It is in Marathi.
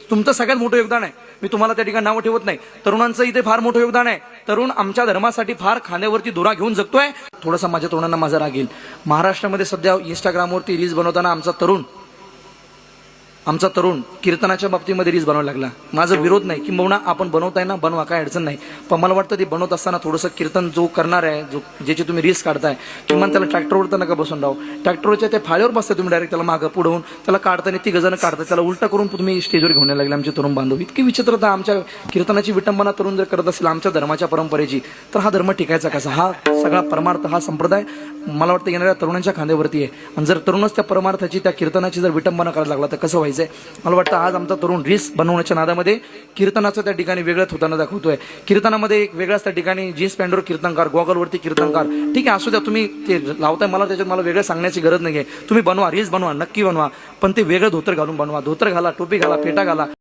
तुमचं सगळ्यात मोठं योगदान आहे. मी तुम्हाला त्या ठिकाणी नावं ठेवत नाही. तरुणांचं इथे फार मोठं योगदान आहे. तरुण आमच्या धर्मासाठी फार खांद्यावरती दोरा घेऊन जगतोय. थोडासा माझ्या तरुणांना माझा राग येईल. महाराष्ट्रामध्ये सध्या इंस्टाग्रामवरती रील्स बनवताना आमचा तरुण कीर्तनाच्या बाबतीमध्ये रील्स बनवायला लागला. माझा विरोध नाही, किंबहुना आपण बनवताय ना, बनवा, काय अडचण नाही. पण मला वाटतं ते बनवत असताना थोडंसं कीर्तन जो करणार आहे, ज्याची तुम्ही रील्स काढताय, किंवा त्याला ट्रॅक्टरवर तर नका बसून राहू. ट्रॅक्टरवरच्या त्या फाळीवर बसताय तुम्ही डायरेक्ट, त्याला मागं पुढे होऊन त्याला काढताना ती गजनं काढताय, त्याला उलटा करून तुम्ही स्टेजवर घेऊन यायला लागले. आमचे तरुण बांधव इतकी विचित्रता. आमच्या कीर्तनाची विटंबना तरुण जर करत असेल आमच्या धर्माच्या परंपरेची, तर हा धर्म टिकायचा कसा? हा सगळा परमार्थ, हा संप्रदाय मला वाटतं येणाऱ्या तरुणांच्या खांद्यावरती आहे. आणि जर तरुणच त्या परमार्थाची, त्या कीर्तनाची जर विटंबना करायला लागला तर कसं व्हायचंय? मला वाटतं आज आमचा तरुण रील्स बनवण्याच्या नादामध्ये कीर्तनाचं त्या ठिकाणी वेगळंच होताना दाखवतोय. कीर्तनामध्ये एक वेगळाच त्या ठिकाणी जीन्स पॅन्टवर कीर्तनकार, गॉगलवरती कीर्तनकार. ठीक आहे, असू द्या, तुम्ही ते लावताय, मला त्याच्यात मला वेगळं सांगण्याची गरज नाही आहे. तुम्ही बनवा, रील्स बनवा, नक्की बनवा, पण ते वेगळं धोतर घालून बनवा. धोतर घाला, टोपी घाला, फेटा घाला.